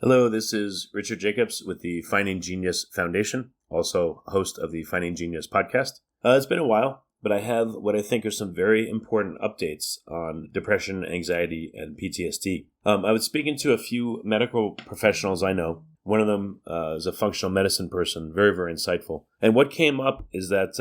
Hello, this is Richard Jacobs with the Finding Genius Foundation, also host of the Finding Genius podcast. It's been a while, but I have what I think are some very important updates on depression, anxiety, and PTSD. I was speaking to a few medical professionals I know. One of them is a functional medicine person, very, very insightful. And what came up is that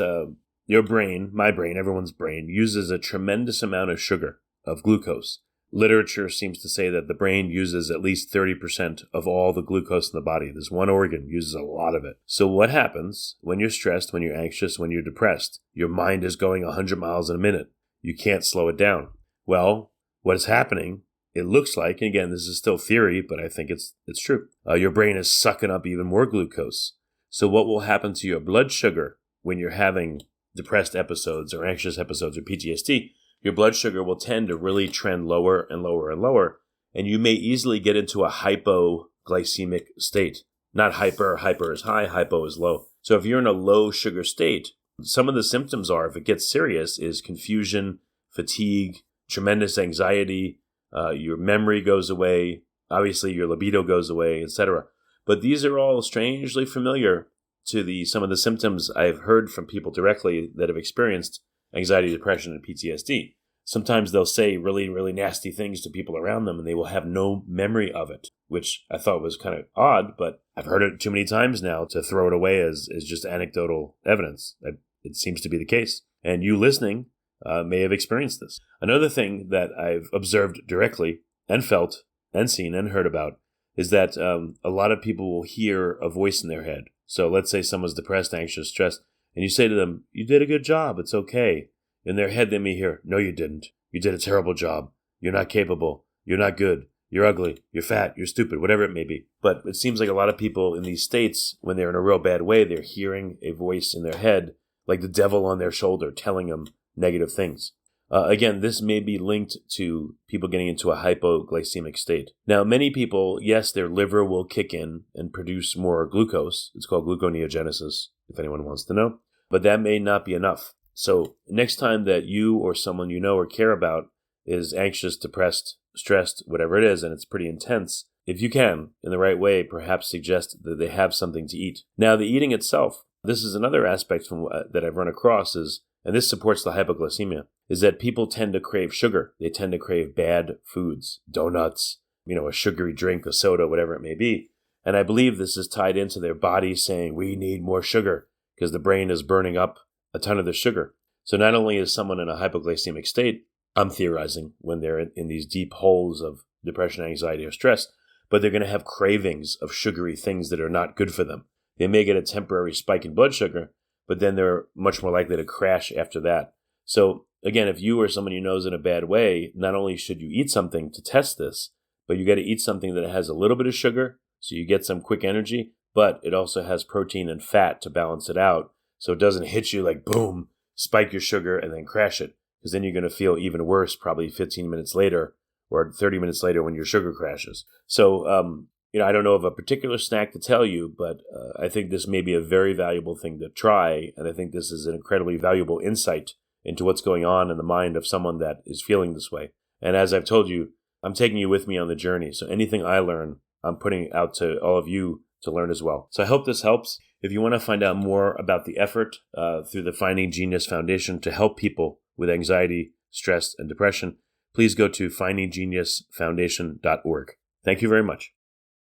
your brain, my brain, everyone's brain, uses a tremendous amount of sugar, of glucose. Literature seems to say that the brain uses at least 30% of all the glucose in the body. This one organ uses a lot of it. So what happens when you're stressed, when you're anxious, when you're depressed? Your mind is going 100 miles in a minute. You can't slow it down. Well, what is happening, it looks like, and again, this is still theory, but I think it's true. Your brain is sucking up even more glucose. So what will happen to your blood sugar when you're having depressed episodes or anxious episodes or PTSD? Your blood sugar will tend to really trend lower and lower and lower, and you may easily get into a hypoglycemic state. Not hyper is high, hypo is low. So if you're in a low sugar state, some of the symptoms are, if it gets serious, is confusion, fatigue, tremendous anxiety, your memory goes away, obviously your libido goes away, etc. But these are all strangely familiar to some of the symptoms I've heard from people directly that have experienced anxiety, depression, and PTSD. Sometimes they'll say really, really nasty things to people around them and they will have no memory of it, which I thought was kind of odd, but I've heard it too many times now to throw it away as just anecdotal evidence. It seems to be the case. And you listening may have experienced this. Another thing that I've observed directly and felt and seen and heard about is that a lot of people will hear a voice in their head. So let's say someone's depressed, anxious, stressed, and you say to them, "You did a good job, it's okay." In their head, they may hear, "No, you didn't. You did a terrible job. You're not capable. You're not good. You're ugly. You're fat. You're stupid," whatever it may be. But it seems like a lot of people in these states, when they're in a real bad way, they're hearing a voice in their head, like the devil on their shoulder, telling them negative things. Again, this may be linked to people getting into a hypoglycemic state. Now, many people, yes, their liver will kick in and produce more glucose. It's called gluconeogenesis, if anyone wants to know. But that may not be enough. So next time that you or someone you know or care about is anxious, depressed, stressed, whatever it is, and it's pretty intense, if you can, in the right way, perhaps suggest that they have something to eat. Now, the eating itself, this is another aspect that I've run across is, and this supports the hypoglycemia, is that people tend to crave sugar. They tend to crave bad foods, donuts, a sugary drink, a soda, whatever it may be. And I believe this is tied into their body saying, we need more sugar, because the brain is burning up a ton of the sugar. So not only is someone in a hypoglycemic state, I'm theorizing, when they're in these deep holes of depression, anxiety, or stress, but they're going to have cravings of sugary things that are not good for them. They may get a temporary spike in blood sugar, but then they're much more likely to crash after that. So again, if you or someone you know is in a bad way, not only should you eat something to test this, but you got to eat something that has a little bit of sugar, so you get some quick energy, but it also has protein and fat to balance it out. So it doesn't hit you like, boom, spike your sugar and then crash it. Because then you're going to feel even worse probably 15 minutes later or 30 minutes later when your sugar crashes. So, I don't know of a particular snack to tell you, but I think this may be a very valuable thing to try. And I think this is an incredibly valuable insight into what's going on in the mind of someone that is feeling this way. And as I've told you, I'm taking you with me on the journey. So anything I learn, I'm putting out to all of you to learn as well. So I hope this helps. If you want to find out more about the effort through the Finding Genius Foundation to help people with anxiety, stress, and depression, please go to findinggeniusfoundation.org. Thank you very much.